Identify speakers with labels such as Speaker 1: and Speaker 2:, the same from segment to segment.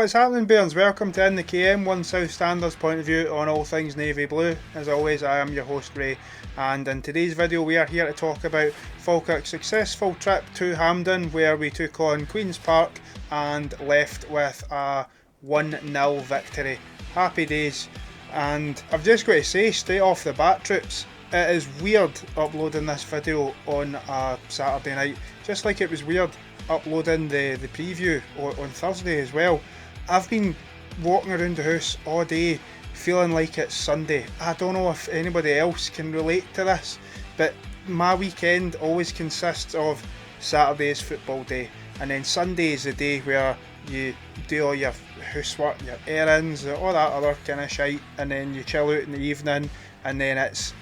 Speaker 1: What's happening, Bairns? Welcome to In the KM, One South Standard's point of view on all things navy blue. As always, I am your host Ray, and in today's video we are here to talk about Falkirk's successful trip to Hampden, where we took on Queen's Park and left with a 1-0 victory. Happy days. And I've just got to say, straight off the bat, troops, it is weird uploading this video on a Saturday night, just like it was weird uploading the preview on Thursday as well. I've been walking around the house all day feeling like it's Sunday. I don't know if anybody else can relate to this, but my weekend always consists of Saturday's football day, and then Sunday is the day where you do all your housework, your errands, all that other kind of shite, and then you chill out in the evening, and then it's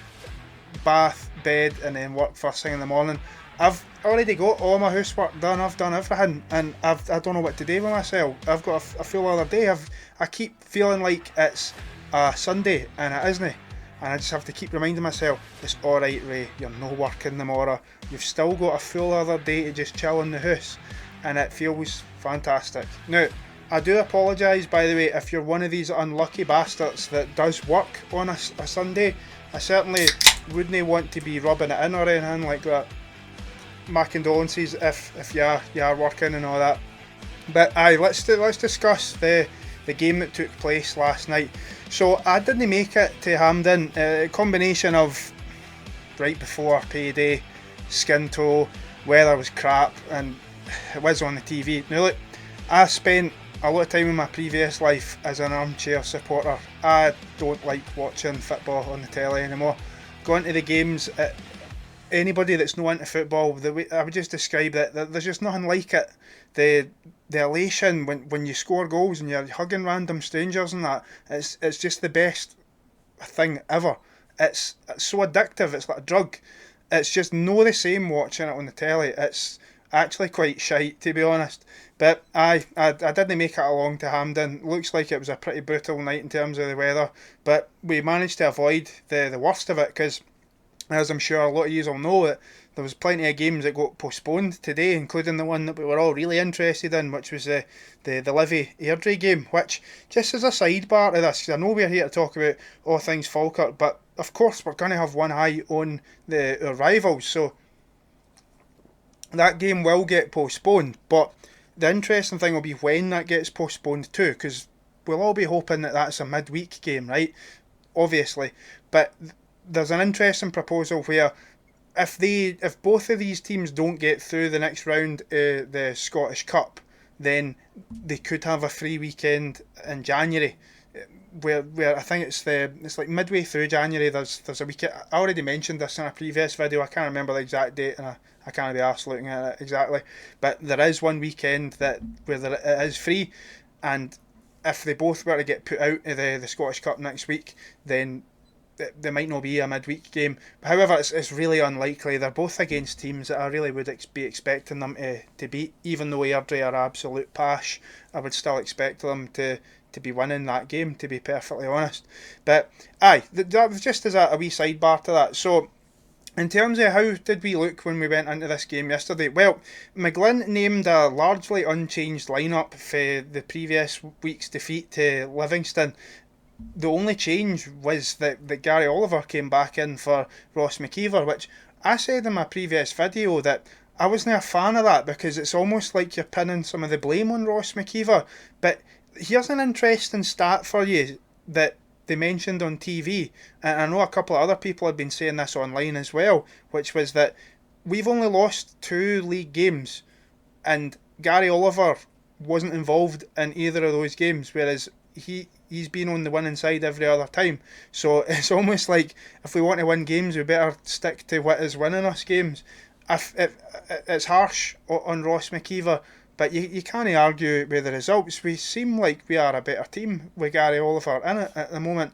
Speaker 1: bath, bed, and then work first thing in the morning. I've already got all my housework done, I've done everything, and I don't know what to do with myself. I've got a full other day. I keep feeling like it's a Sunday, and it isn't. And I just have to keep reminding myself, it's alright Ray, you're no working tomorrow. You've still got a full other day to just chill in the house, and it feels fantastic. Now, I do apologise, by the way, if you're one of these unlucky bastards that does work on a Sunday. I certainly wouldn't want to be rubbing it in or anything like that. My condolences if you are working and all that. But aye, let's discuss the game that took place last night. So I didn't make it to Hampden. A combination of right before payday, skin toe, weather was crap, and it was on the TV. Now look, I spent a lot of time in my previous life as an armchair supporter. I don't like watching football on the telly anymore. Going to the games, anybody that's not into football, I would just describe it, there's just nothing like it. The elation when you score goals and you're hugging random strangers and that, it's just the best thing ever. It's so addictive, it's like a drug. It's just no the same watching it on the telly. It's actually quite shite, to be honest. But I didn't make it along to Hampden. Looks like it was a pretty brutal night in terms of the weather, but we managed to avoid the worst of it, because as I'm sure a lot of you will know, that there was plenty of games that got postponed today, including the one that we were all really interested in, which was the Livy Airdrie game. Which, just as a sidebar to this, because I know we're here to talk about all things Falkirk, but of course we're going to have one eye on our rivals, so that game will get postponed. But the interesting thing will be when that gets postponed too, because we'll all be hoping that that's a midweek game, right? Obviously, but there's an interesting proposal where if both of these teams don't get through the next round of the Scottish Cup, then they could have a free weekend in January, where I think it's like midway through January. There's a weekend. I already mentioned this in a previous video. I can't remember the exact date, and I can't be arsed looking at it exactly. But there is one weekend it is free, and if they both were to get put out of the Scottish Cup next week, then there might not be a midweek game. However, it's really unlikely. They're both against teams that I really would be expecting them to beat. Even though Airdrie are absolute pash, I would still expect them to be winning that game, to be perfectly honest. But aye, that was just as a wee sidebar to that. So in terms of how did we look when we went into this game yesterday? Well, McGlynn named a largely unchanged lineup for the previous week's defeat to Livingston. The only change was that Gary Oliver came back in for Ross McKeever, which I said in my previous video that I wasn't a fan of that, because it's almost like you're pinning some of the blame on Ross McKeever. But here's an interesting stat for you that they mentioned on TV, and I know a couple of other people have been saying this online as well, which was that we've only lost 2 league games, and Gary Oliver wasn't involved in either of those games, whereas he's been on the winning side every other time. So it's almost like if we want to win games, we better stick to what is winning us games. It's harsh on Ross McKeever, but you can't argue with the results. We seem like we are a better team with Gary Oliver in it at the moment.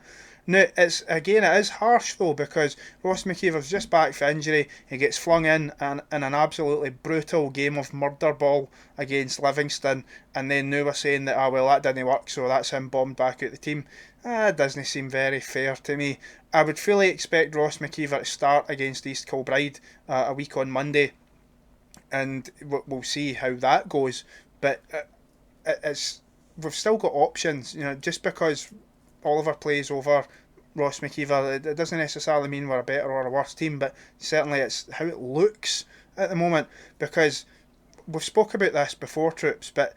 Speaker 1: Now, it is harsh though, because Ross McKeever's just back for injury. He gets flung in an absolutely brutal game of murder ball against Livingston, and then now we're saying that that didn't work, so that's him bombed back out the team. It doesn't seem very fair to me. I would fully expect Ross McKeever to start against East Kilbride a week on Monday, and we'll see how that goes. But we've still got options. Just because Oliver plays over Ross McKeever, it doesn't necessarily mean we're a better or a worse team, but certainly it's how it looks at the moment, because we've spoke about this before, Troops, but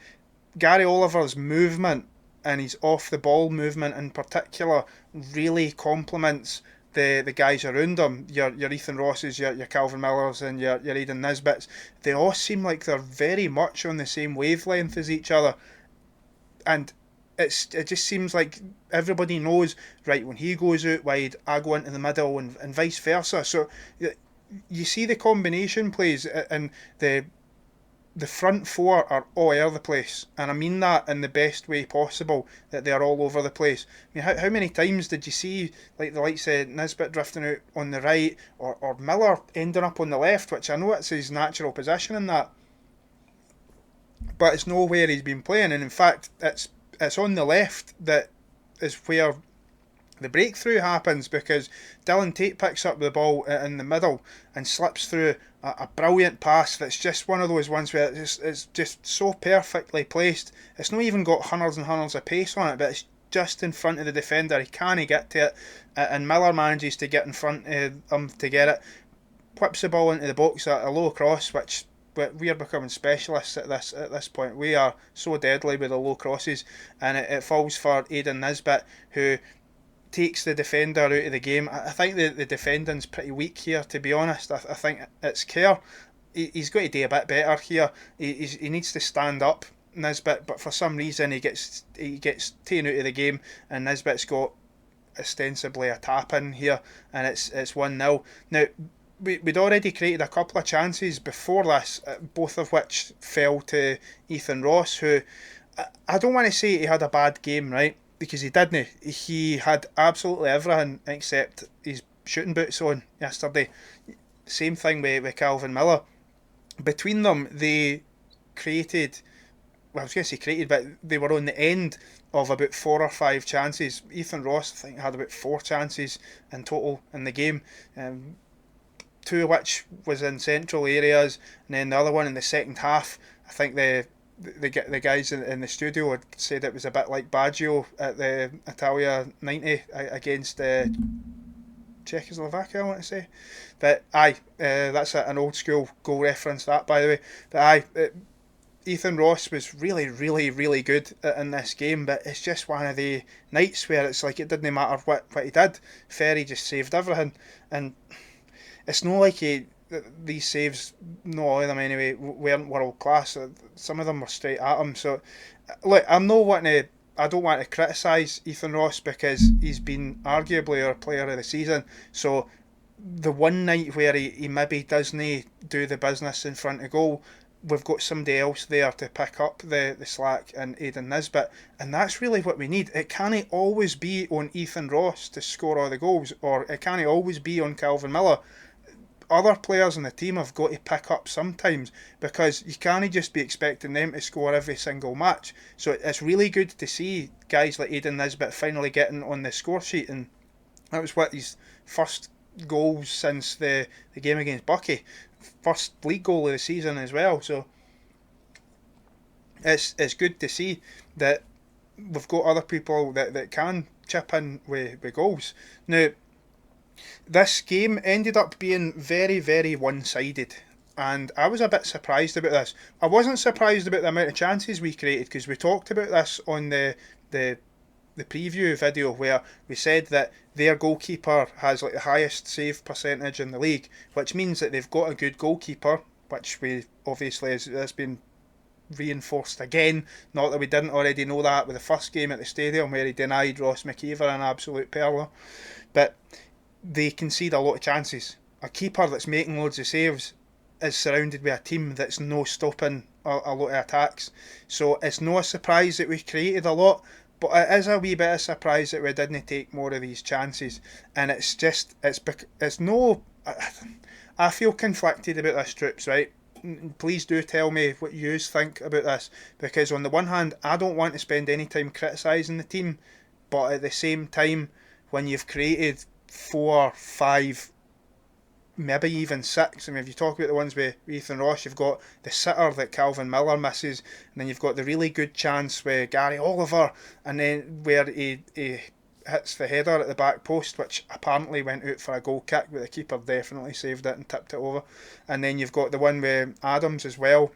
Speaker 1: Gary Oliver's movement and his off the ball movement in particular really complements the guys around him. Your Ethan Rosses, your Calvin Millers, and your Aidan Nisbets. They all seem like they're very much on the same wavelength as each other, and it just seems like everybody knows, right, when he goes out wide, I go into the middle, and vice versa. So you see the combination plays, and the front four are all over the place, and I mean that in the best way possible, that they are all over the place. I mean, how many times did you see like the likes of Nisbet drifting out on the right, or Miller ending up on the left, which I know it's his natural position in that, but it's nowhere he's been playing, and in fact it's on the left that is where the breakthrough happens, because Dylan Tate picks up the ball in the middle and slips through a brilliant pass that's just one of those ones where it's just so perfectly placed. It's not even got hundreds and hundreds of pace on it, but it's just in front of the defender. He can't get to it, and Miller manages to get in front of him to get it, whips the ball into the box at a low cross, which we are becoming specialists at this point. We are so deadly with the low crosses, and it falls for Aidan Nisbet, who takes the defender out of the game. I think the defending's pretty weak here, to be honest. I think it's Kerr. He's got to do a bit better here. He needs to stand up, Nisbet, but for some reason he gets taken out of the game, and Nisbet's got ostensibly a tap in here, and it's 1-0. Now, we'd already created a couple of chances before this, both of which fell to Ethan Ross, who I don't want to say he had a bad game, right? Because he didn't. He had absolutely everything except his shooting boots on yesterday. Same thing with Calvin Miller. Between them, they created, well, I was going to say created, but they were on the end of about 4 or 5 chances. Ethan Ross, I think, had about 4 chances in total in the game. 2 of which was in central areas, and then the other one in the second half. I think the guys in the studio had said it was a bit like Baggio at the Italia 90 against Czechoslovakia, I want to say. But that's an old school goal reference, that, by the way. But Ethan Ross was really, really, really good in this game, but it's just one of the nights where it's like it didn't matter what he did. Ferry just saved everything, and it's not like these saves, not all of them anyway, weren't world class. Some of them were straight at him. So, look, I don't want to criticise Ethan Ross, because he's been arguably our player of the season. So, the one night where he maybe doesn't do the business in front of goal, we've got somebody else there to pick up the slack in Aidan Nisbet, and that's really what we need. It can't always be on Ethan Ross to score all the goals, or it can't always be on Calvin Miller. Other players in the team have got to pick up sometimes, because you can't just be expecting them to score every single match. So it's really good to see guys like Aidan Nisbet finally getting on the score sheet, and that was his first goals since the game against Bucky, first league goal of the season as well. So it's good to see that we've got other people that can chip in with goals. Now, this game ended up being very, very one-sided, and I was a bit surprised about this. I wasn't surprised about the amount of chances we created, because we talked about this on the preview video, where we said that their goalkeeper has like the highest save percentage in the league, which means that they've got a good goalkeeper, which we obviously has been reinforced again. Not that we didn't already know that with the first game at the stadium, where he denied Ross McKeever an absolute perler, but they concede a lot of chances. A keeper that's making loads of saves is surrounded by a team that's no stopping a lot of attacks. So it's no surprise that we created a lot, but it is a wee bit of surprise that we didn't take more of these chances. And it's no. I feel conflicted about this, Troops, right? Please do tell me what you think about this, because on the one hand, I don't want to spend any time criticising the team, but at the same time, when you've created 4, 5 maybe even 6. I mean, if you talk about the ones with Ethan Ross, you've got the sitter that Calvin Miller misses, and then you've got the really good chance with Gary Oliver, and then where he hits the header at the back post, which apparently went out for a goal kick, but the keeper definitely saved it and tipped it over. And then you've got the one with Adams as well,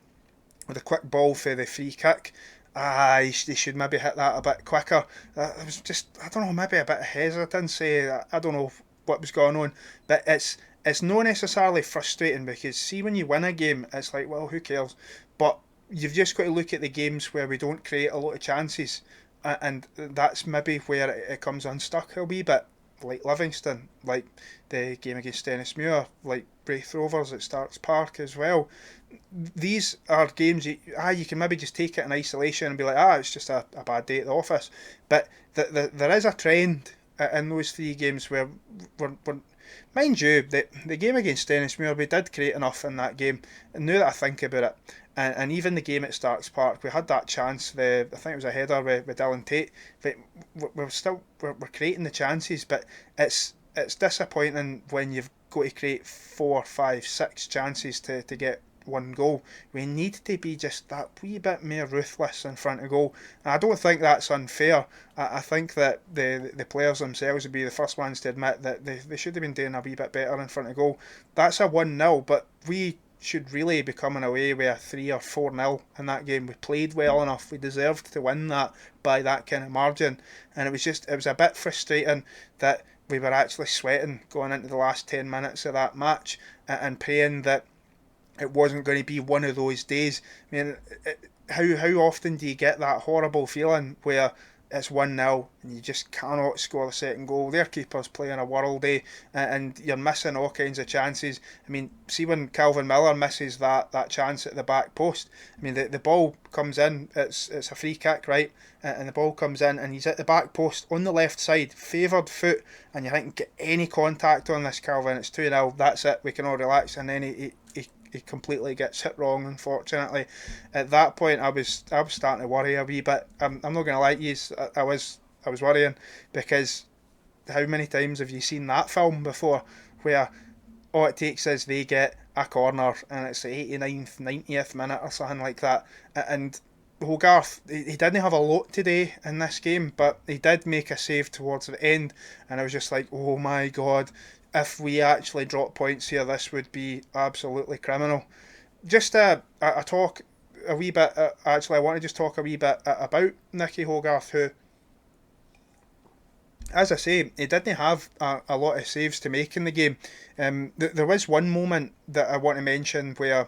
Speaker 1: with a quick ball for the free kick. He should maybe hit that a bit quicker. It was just, I don't know, maybe a bit of hesitancy. I don't know what was going on, but it's not necessarily frustrating, because see, when you win a game, it's like, well, who cares? But you've just got to look at the games where we don't create a lot of chances, and that's maybe where it comes unstuck a wee bit. Like Livingston, like the game against Dennismuir, like Braith Rovers at Starks Park as well. These are games you can maybe just take it in isolation and be like, it's just a bad day at the office. But there is a trend in those 3 games where we're mind you, the game against Dennismuir, we did create enough in that game. And now that I think about it, and even the game at Starks Park, we had that chance. I think it was a header with Dylan Tate. But we're creating the chances, but it's disappointing when you've got to create 4, 5, 6 chances to get one goal. We need to be just that wee bit more ruthless in front of goal. And I don't think that's unfair. I think that the players themselves would be the first ones to admit that they should have been doing a wee bit better in front of goal. That's a 1-0, but we should really be coming away with a 3 or 4-0 in that game. We played well enough. We deserved to win that by that kind of margin. And it was a bit frustrating that we were actually sweating going into the last 10 minutes of that match, and praying that it wasn't going to be one of those days. I mean, how often do you get that horrible feeling where it's 1-0 and you just cannot score the second goal? Their keeper's playing a worldie, and you're missing all kinds of chances. I mean, see when Calvin Miller misses that chance at the back post. I mean, the ball comes in, it's a free kick, right? And the ball comes in and he's at the back post on the left side, favoured foot, and you think, get any contact on this, Calvin, it's 2-0, that's it, we can all relax. And then he completely gets hit wrong, unfortunately. At that point, I was starting to worry a wee bit. I'm not going to lie to you, I was worrying, because how many times have you seen that film before, where all it takes is they get a corner and it's the 89th, 90th minute or something like that, and Hogarth, he didn't have a lot today in this game, but he did make a save towards the end, and I was just like, oh my god, if we actually drop points here, this would be absolutely criminal. Just a talk a wee bit, actually I want to just talk a wee bit about Nicky Hogarth, who, as I say, he didn't have a lot of saves to make in the game. There was one moment that I want to mention where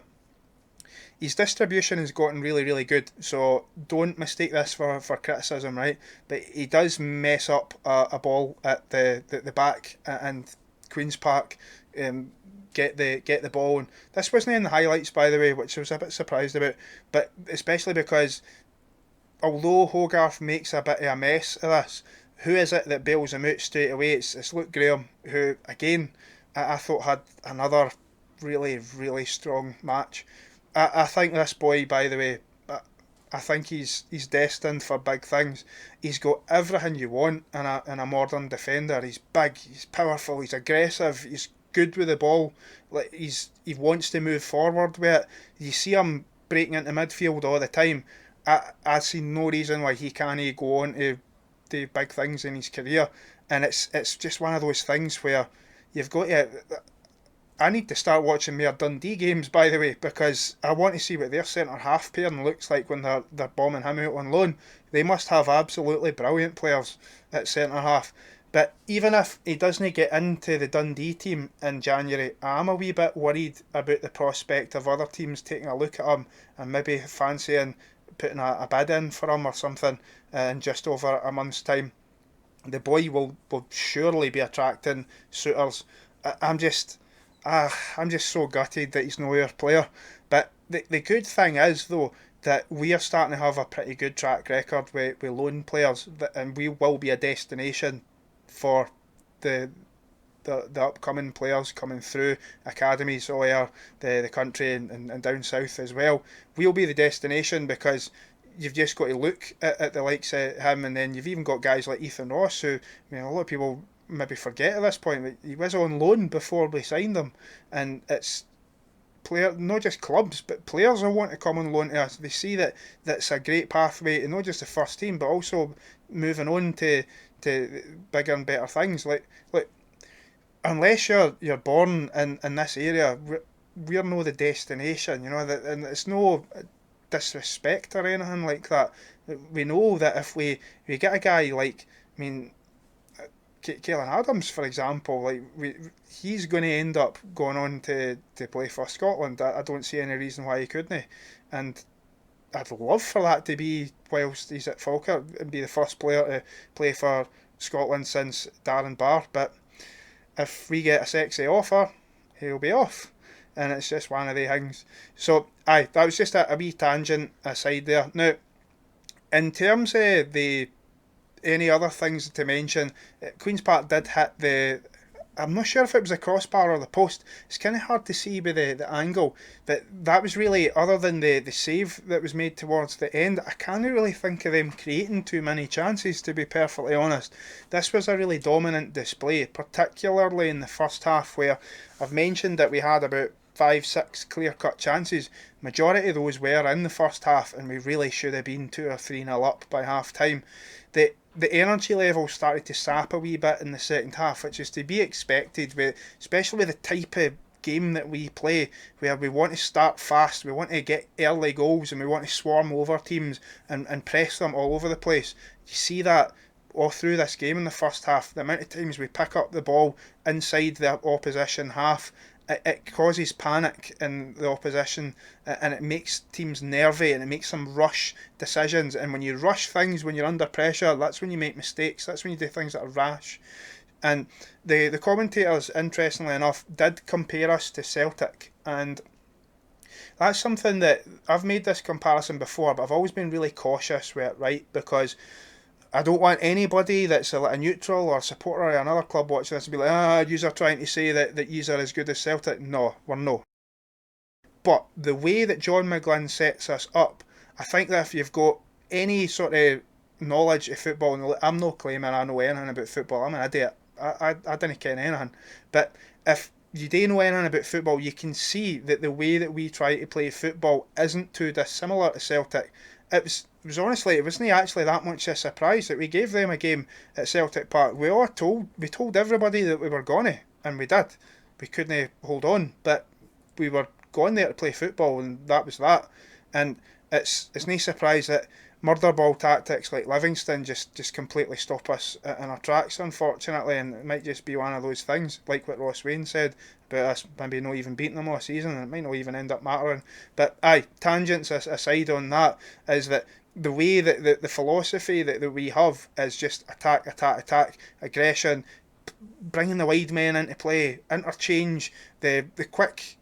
Speaker 1: his distribution has gotten really, really good, so don't mistake this for criticism, right? But he does mess up a ball at the back, and Queen's Park get the ball. And this wasn't in the highlights, by the way, which I was a bit surprised about, but especially because although Hogarth makes a bit of a mess of this, who is it that bails him out straight away? It's Luke Graham, who, again, I thought had another really, really strong match. I think this boy, by the way, I think he's destined for big things. He's got everything you want in a modern defender. He's big, he's powerful, he's aggressive, he's good with the ball. Like he wants to move forward with it. You see him breaking into midfield all the time. I see no reason why he can't go on to do big things in his career. And it's just one of those things where you've got to. I need to start watching more Dundee games, by the way, because I want to see what their centre half pairing looks like when they're bombing him out on loan. They must have absolutely brilliant players at centre half. But even if he doesn't get into the Dundee team in January, I'm a wee bit worried about the prospect of other teams taking a look at him and maybe fancying putting a bid in for him or something in just over a month's time. The boy will surely be attracting suitors. I'm just so gutted that he's no our player. But the good thing is, though, that we are starting to have a pretty good track record with loan players, and we will be a destination for the upcoming players coming through academies all over the country and down south as well. We'll be the destination because you've just got to look at the likes of him, and then you've even got guys like Ethan Ross, who, I mean, a lot of people maybe forget at this point that he was on loan before we signed him, and it's not just clubs, but players will want to come on loan to us. They see that that's a great pathway to not just the first team, but also moving on to bigger and better things. Like unless you're born in this area, we're no the destination, and it's no disrespect or anything like that. We know that if we get a guy like, I mean, Caelan Adams, for example, he's going to end up going on to play for Scotland. I don't see any reason why he couldn't, and I'd love for that to be whilst he's at Falkirk and be the first player to play for Scotland since Darren Barr. But if we get a sexy offer, he'll be off, and it's just one of the things. So, that was just a wee tangent aside there. Now, in terms of any other things to mention, Queen's Park did hit the. I'm not sure if it was the crossbar or the post. It's kind of hard to see by the angle. But that was really, other than the save that was made towards the end, I can't really think of them creating too many chances, to be perfectly honest. This was a really dominant display, particularly in the first half, where I've mentioned that we had about 5-6 clear-cut chances. Majority of those were in the first half, and we really should have been 2 or 3-0 up by half time. The energy level started to sap a wee bit in the second half, which is to be expected, especially with the type of game that we play, where we want to start fast, we want to get early goals, and we want to swarm over teams and press them all over the place. You see that all through this game in the first half. The amount of times we pick up the ball inside the opposition half, it causes panic in the opposition, and it makes teams nervy, and it makes them rush decisions. And when you rush things when you're under pressure, that's when you make mistakes, that's when you do things that are rash. And the commentators, interestingly enough, did compare us to Celtic, and that's something that I've made this comparison before, but I've always been really cautious with it, right? Because I don't want anybody that's a neutral or a supporter of another club watching this to be like, you're trying to say that you're as good as Celtic. No, we're no. But the way that John McGlynn sets us up, I think that if you've got any sort of knowledge of football, and I'm not claiming I know anything about football, I'm an idiot. I didn't care anything. But if you do know anything about football, you can see that the way that we try to play football isn't too dissimilar to Celtic. It was honestly, it wasn't actually that much a surprise that we gave them a game at Celtic Park. We told everybody that we were gonna, and we did. We couldn't hold on, but we were going there to play football, and that was that. And it's no surprise that murder ball tactics like Livingston just completely stop us in our tracks, unfortunately, and it might just be one of those things, like what Ross Wayne said about us maybe not even beating them all season, and it might not even end up mattering. But tangents aside on that, is that the way that the philosophy that we have is just attack, aggression, bringing the wide men into play, interchange, the quick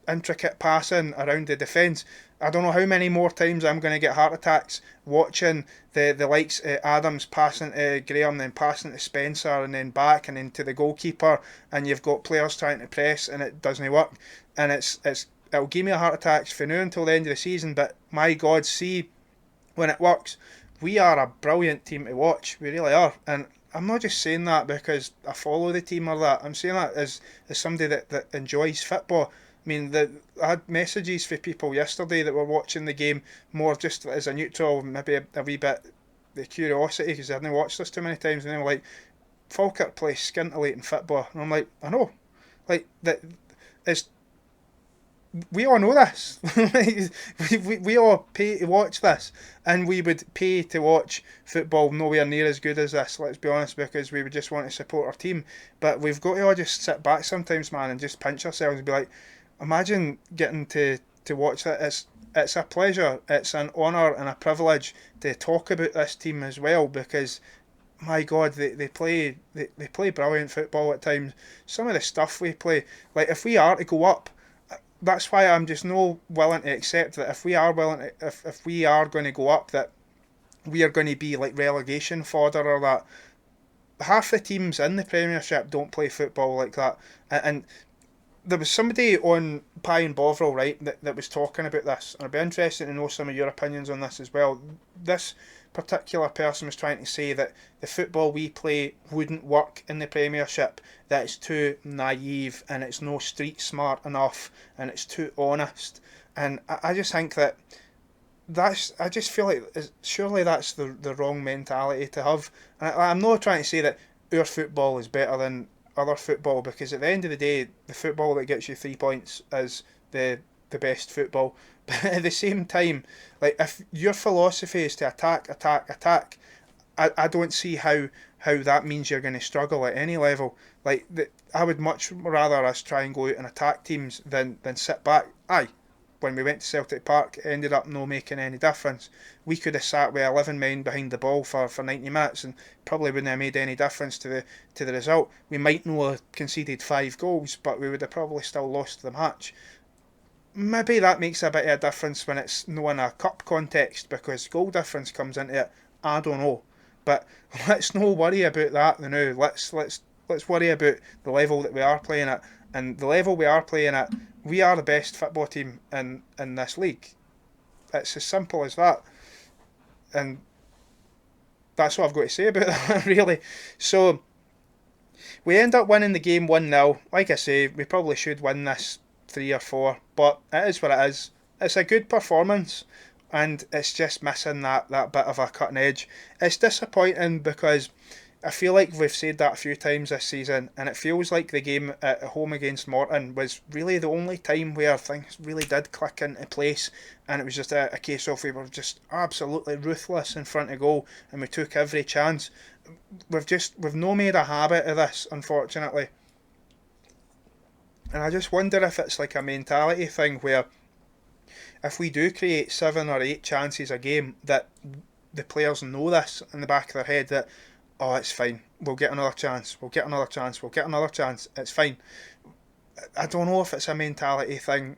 Speaker 1: intricate passing around the defence. I don't know how many more times I'm going to get heart attacks watching the likes of Adams passing to Graham, then passing to Spencer, and then back and then to the goalkeeper, and you've got players trying to press and it doesn't work, and it'll give me a heart attacks for now until the end of the season. But my God, see when it works, we are a brilliant team to watch. We really are, and I'm not just saying that because I follow the team or that. I'm saying that as somebody that enjoys football. I mean, I had messages for people yesterday that were watching the game more just as a neutral, maybe a wee bit the curiosity because they hadn't watched this too many times, and they were like, Falkirk plays scintillating football, and I'm like, I know, like that is. We all know this. we all pay to watch this, and we would pay to watch football nowhere near as good as this, let's be honest, because we would just want to support our team. But we've got to all just sit back sometimes, man, and just pinch ourselves and be like, imagine getting to watch that. It's a pleasure, it's an honour and a privilege to talk about this team as well, because my God, they play brilliant football at times. Some of the stuff we play, like if we are to go up, that's why I'm just no willing to accept that if we are going to go up, that we are going to be like relegation fodder, or that half the teams in the Premiership don't play football like that. And there was somebody on Pie and Bovril, right, that was talking about this, and I'd be interested to know some of your opinions on this as well. This particular person was trying to say that the football we play wouldn't work in the Premiership, that it's too naive and it's no street smart enough and it's too honest. And I just think that I just feel like surely that's the wrong mentality to have. And I'm not trying to say that our football is better than other football, because at the end of the day, the football that gets you 3 points is the best football. But at the same time, like, if your philosophy is to attack, attack, attack, I don't see how that means you're going to struggle at any level. Like, I would much rather us try and go out and attack teams than sit back. Aye, when we went to Celtic Park, it ended up no making any difference. We could have sat with 11 men behind the ball for 90 minutes and probably wouldn't have made any difference to the result. We might not have conceded 5 goals, but we would have probably still lost the match. Maybe that makes a bit of a difference when it's no in a cup context, because goal difference comes into it. I don't know, but let's no worry about that now. Let's worry about the level that we are playing at, and the level we are playing at. We are the best football team in this league. It's as simple as that, and that's what I've got to say about that, really. So we end up winning the game 1-0. Like I say, we probably should win this 3 or 4, but it is what it is. It's a good performance, and it's just missing that bit of a cutting edge. It's disappointing because I feel like we've said that a few times this season, and it feels like the game at home against Morton was really the only time where things really did click into place, and it was just a case of we were just absolutely ruthless in front of goal, and we took every chance. We've no made a habit of this, unfortunately, and I just wonder if it's like a mentality thing where if we do create 7 or 8 chances a game, that the players know this in the back of their head, that, oh, it's fine, we'll get another chance, we'll get another chance, we'll get another chance, it's fine. I don't know if it's a mentality thing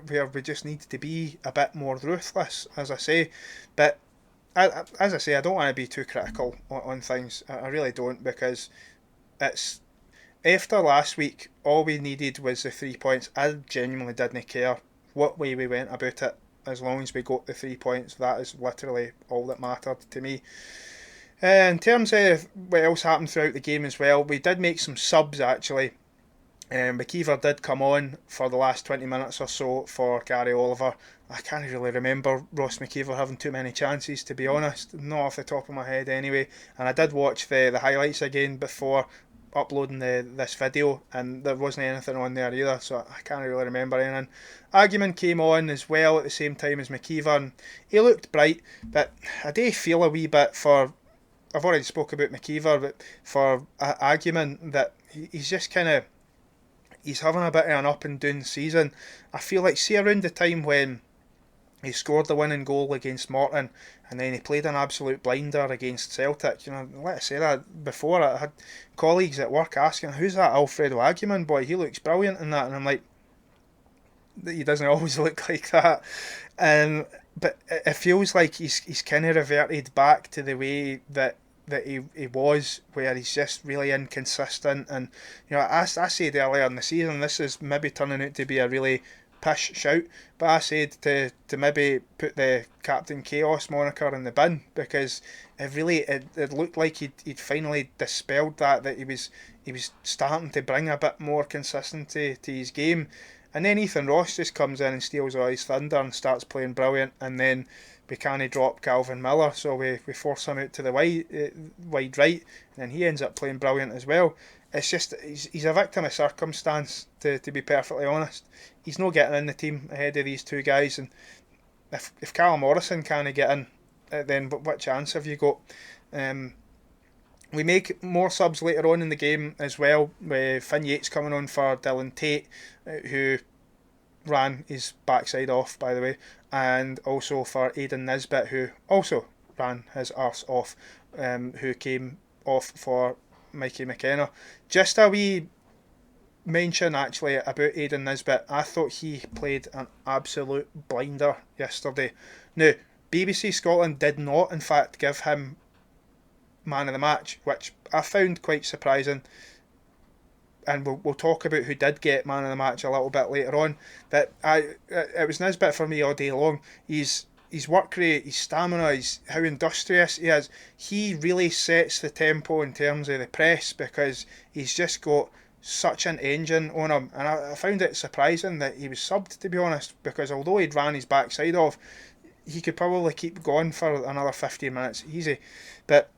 Speaker 1: where we just need to be a bit more ruthless, as I say. But as I say, I don't want to be too critical on things. I really don't, because it's after last week, all we needed was the 3 points. I genuinely didn't care what way we went about it. As long as we got the 3 points, that is literally all that mattered to me. In terms of what else happened throughout the game as well, we did make some subs actually. McKeever did come on for the last 20 minutes or so for Gary Oliver. I can't really remember Ross McKeever having too many chances, to be honest, not off the top of my head anyway. And I did watch the highlights again before uploading this video, and there wasn't anything on there either, so I can't really remember anything. Argument came on as well at the same time as McKeever, and he looked bright, but I do feel a wee bit for, I've already spoke about McKeever, but for Argument, that he's just kind of, he's having a bit of an up and down season. I feel like, see, around the time when he scored the winning goal against Morton, and then he played an absolute blinder against Celtic. You know, let's say that before, I had colleagues at work asking, who's that Alfredo Aguiman boy? He looks brilliant in that. And I'm like, he doesn't always look like that. But it feels like he's kind of reverted back to the way that he was, where he's just really inconsistent. And, you know, I said earlier in the season, this is maybe turning out to be a really pish shout, but I said to maybe put the Captain Chaos moniker in the bin, because it looked like he'd finally dispelled that he was starting to bring a bit more consistency to his game. And then Ethan Ross just comes in and steals all his thunder and starts playing brilliant, and then we can't drop Calvin Miller, so we force him out to the wide right, and then he ends up playing brilliant as well. It's just, he's a victim of circumstance, to be perfectly honest. He's not getting in the team ahead of these two guys, and if Callum Morrison can't get in, then what chance have you got? We make more subs later on in the game as well, with Finn Yates coming on for Dylan Tate, who ran his backside off, by the way, and also for Aidan Nisbet, who also ran his arse off, who came off for Mikey McKenna. Just a wee mention actually about Aidan Nisbet. I thought he played an absolute blinder yesterday. Now, BBC Scotland did not in fact give him man of the match, which I found quite surprising. and we'll talk about who did get man of the match a little bit later on. But it was Nisbet for me all day long. His work rate, his stamina, how industrious he is. He really sets the tempo in terms of the press because he's just got such an engine on him. And I found it surprising that he was subbed, to be honest, because although he'd ran his backside off, he could probably keep going for another 15 minutes easy. But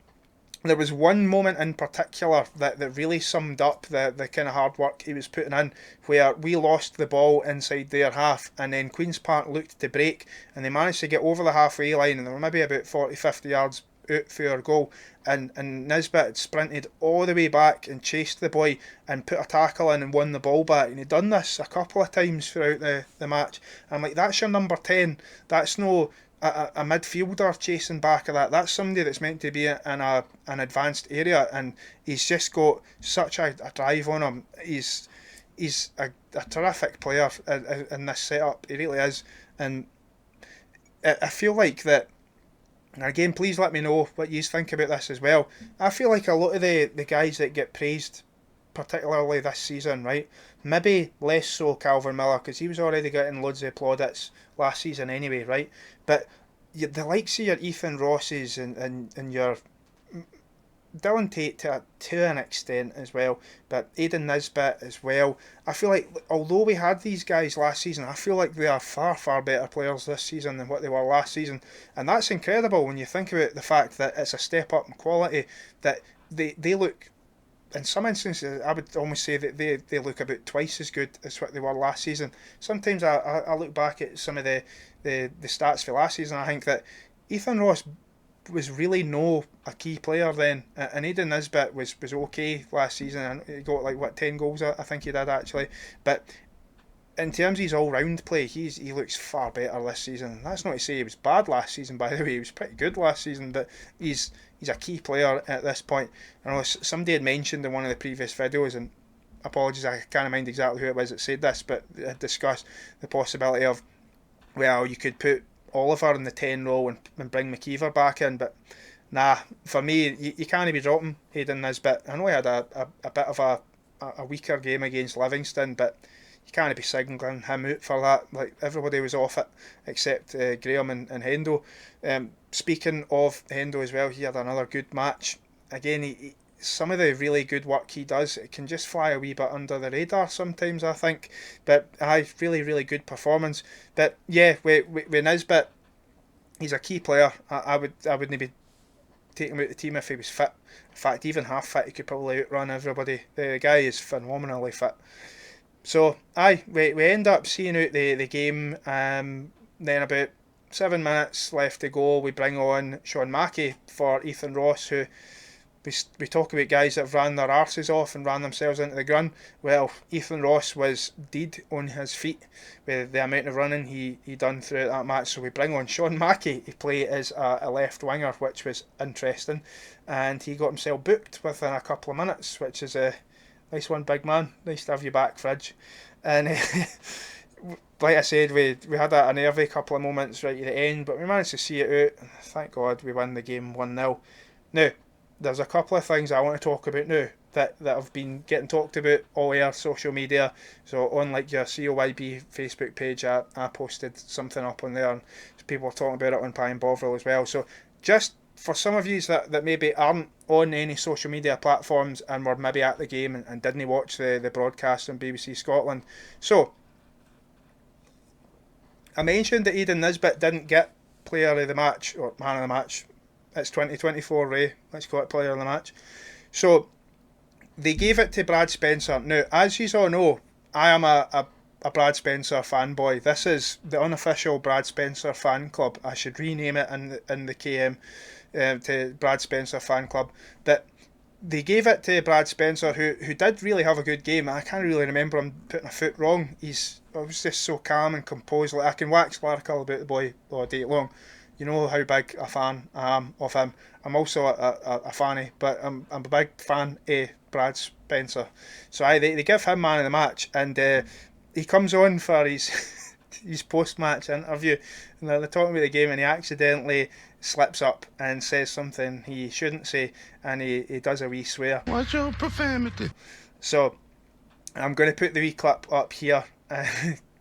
Speaker 1: there was one moment in particular that really summed up the kind of hard work he was putting in, where we lost the ball inside their half and then Queen's Park looked to break and they managed to get over the halfway line and they were maybe about 40-50 yards out for our goal, and Nisbet had sprinted all the way back and chased the boy and put a tackle in and won the ball back, and he'd done this a couple of times throughout the match. And I'm like, that's your number 10, that's no a midfielder chasing back of that. That's somebody that's meant to be in an advanced area, and he's just got such a drive on him. He's a terrific player in this setup. He really is, and I feel like that. And again, please let me know what you think about this as well. I feel like a lot of the guys that get praised, particularly this season, right? Maybe less so Calvin Miller, because he was already getting loads of plaudits last season anyway, right? But the likes of your Ethan Rosses and your Dylan Tate to an extent as well, but Aidan Nisbet as well. I feel like although we had these guys last season, I feel like they are far, far better players this season than what they were last season. And that's incredible when you think about the fact that it's a step up in quality, that they look, in some instances, I would almost say that they look about twice as good as what they were last season. Sometimes I look back at some of the stats for last season, I think that Ethan Ross was really a key player then, and Aidan Nisbet was okay last season, and he got like 10 goals I think he did actually, but in terms of his all-round play, he looks far better this season. That's not to say he was bad last season, by the way. He was pretty good last season, but he's a key player at this point. I know somebody had mentioned in one of the previous videos, and apologies, I can't mind exactly who it was that said this, but had discussed the possibility of, well, you could put Oliver in the 10 role and bring McKeever back in, but nah, for me, you can't be dropping Aidan Nisbet. I know he had a bit of a weaker game against Livingston, but you can't be singling him out for that. Like, everybody was off it except Graham and Hendo. Speaking of Hendo as well, he had another good match. Again, some of the really good work he does, it can just fly a wee bit under the radar sometimes, I think. But really, really good performance. But yeah, with Nisbet, he's a key player. I wouldn't be taking him out the team if he was fit. In fact, even half fit, he could probably outrun everybody. The guy is phenomenally fit. So we end up seeing out the game. Then about 7 minutes left to go, we bring on Sean Mackey for Ethan Ross, who we talk about guys that have ran their arses off and ran themselves into the ground. Well, Ethan Ross was dead on his feet with the amount of running he done throughout that match. So we bring on Sean Mackey to play as a left winger, which was interesting, and he got himself booked within a couple of minutes, which is a nice one, big man. Nice to have you back, Fridge. And like I said, we had a nervy couple of moments right at the end, but we managed to see it out. Thank God we won the game 1-0. Now, there's a couple of things I want to talk about now that have been getting talked about all over social media. So on like your COYB Facebook page, I posted something up on there, and people were talking about it on Pie and Bovril as well. So just for some of you that maybe aren't on any social media platforms and were maybe at the game and didn't watch the broadcast on BBC Scotland. So I mentioned that Aidan Nisbet didn't get player of the match or man of the match. It's 2024, Ray. Let's call it player of the match. So they gave it to Brad Spencer. Now, as you all know, I am a Brad Spencer fanboy. This is the unofficial Brad Spencer fan club. I should rename it in the KM to Brad Spencer fan club. But they gave it to Brad Spencer, who did really have a good game. I can't really remember him putting a foot wrong. I was just so calm and composed. Like, I can wax lyrical about the boy all day long. You know how big a fan I am of him. I'm also a fanny, but I'm a big fan of Brad Spencer. So they give him man of the match, and he comes on for his his post-match interview, and they're talking about the game, and he accidentally slips up and says something he shouldn't say, and he does a wee swear.
Speaker 2: What's your profanity?
Speaker 1: So I'm going to put the wee clip up here,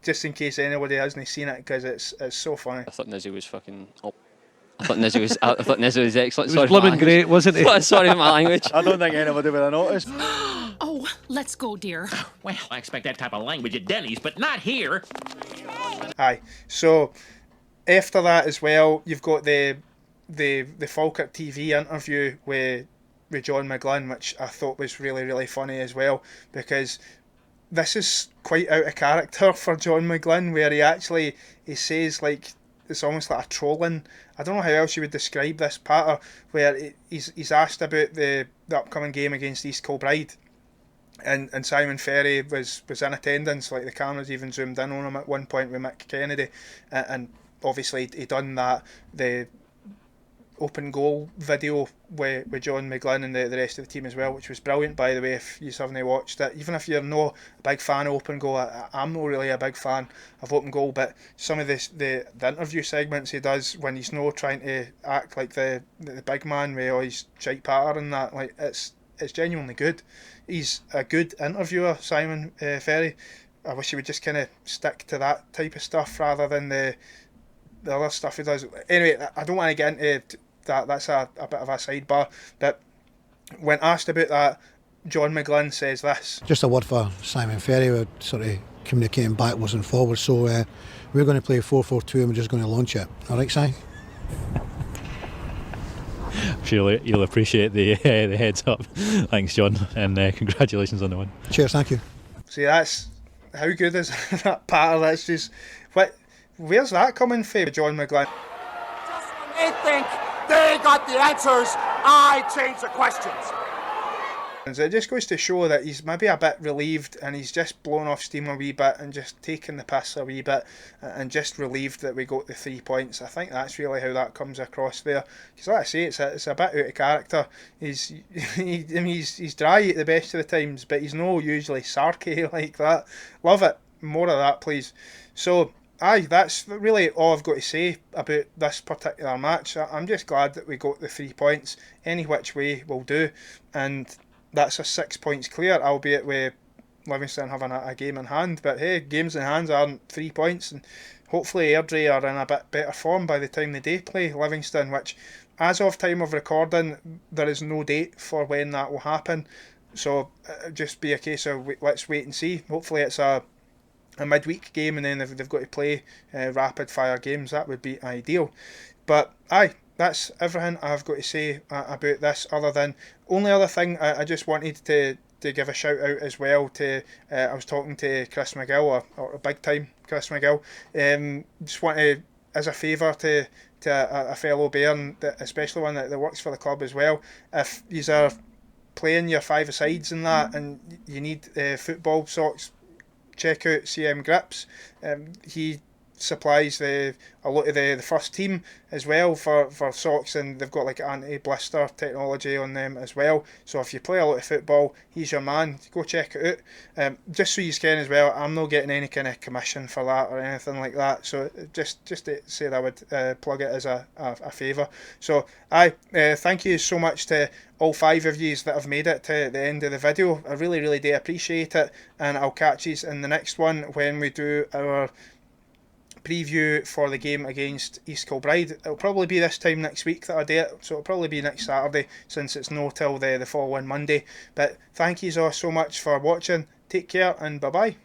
Speaker 1: just in case anybody hasn't seen it, because it's so funny.
Speaker 2: I thought Nizzy was fucking. Oh. I thought Nizzy was excellent.
Speaker 3: It was blooming great, wasn't he?
Speaker 2: Sorry for my language.
Speaker 4: I don't think anybody would have noticed.
Speaker 5: Oh, let's go, dear.
Speaker 6: Well, I expect that type of language at Denny's, but not here.
Speaker 1: Aye. So after that as well, you've got the Falkirk TV interview with John McGlynn, which I thought was really, really funny as well, because this is quite out of character for John McGlynn, where he says, like, it's almost like a trolling. I don't know how else you would describe this patter, where he's asked about the upcoming game against East Kilbride, and Simon Ferry was in attendance. Like, the cameras even zoomed in on him at one point with Mick Kennedy, and obviously he done the open goal video with John McGlynn and the rest of the team as well, which was brilliant, by the way, if you haven't watched it. Even if you're not a big fan of open goal, I'm not really a big fan of open goal, but some of the interview segments he does when he's not trying to act like the big man with all his shite patter and that, like, it's genuinely good. He's a good interviewer, Simon Ferry. I wish he would just kind of stick to that type of stuff rather than the other stuff he does. Anyway, I don't want to get into that. That's a bit of a sidebar. But when asked about that, John McGlynn says this.
Speaker 7: Just a word for Simon Ferry. We're sort of communicating backwards and forwards. So we're going to play 4-4-2 and we're just going to launch it. All right, Si?
Speaker 8: I'm sure you'll appreciate the heads up. Thanks, John, and congratulations on the win.
Speaker 7: Cheers, thank you.
Speaker 1: See, that's how good is that patter? That's just where's that coming from, John McGlynn?
Speaker 9: Just when they think they got the answers, I change the questions.
Speaker 1: It just goes to show that he's maybe a bit relieved, and he's just blown off steam a wee bit and just taken the piss a wee bit, and just relieved that we got the 3 points. I think that's really how that comes across there. Because like I say, it's a bit out of character. He's dry at the best of the times, but he's no usually sarky like that. Love it. More of that, please. So, aye, that's really all I've got to say about this particular match. I'm just glad that we got the 3 points. Any which way will do, and that's us 6 points clear, albeit with Livingston having a game in hand. But hey, games in hand aren't 3 points, and hopefully Airdrie are in a bit better form by the time they do play Livingston, which, as of time of recording, there is no date for when that will happen. So just be a case of let's wait and see. Hopefully it's a midweek game, and then they've got to play rapid fire games. That would be ideal. But aye, that's everything I've got to say about this, other than only other thing I just wanted to give a shout out as well to I was talking to Chris McGill, or big time Chris McGill. Just want to, as a favour to a fellow Bairn, especially one that works for the club as well, if you are playing your five-a-sides and that, and you need football socks, check out CM Grips. He supplies a lot of the first team as well for socks, and they've got like anti-blister technology on them as well. So if you play a lot of football, he's your man. Go check it out. Just so you can as well, I'm not getting any kind of commission for that or anything like that. So just to say that I would plug it as a favour. So thank you so much to all 5 of you that have made it to the end of the video. I really, really do appreciate it, and I'll catch you in the next one when we do our preview for the game against East Kilbride. It'll probably be this time next week that I do it, so it'll probably be next Saturday, since it's no till the following Monday. But thank you all so much for watching. Take care, and bye bye.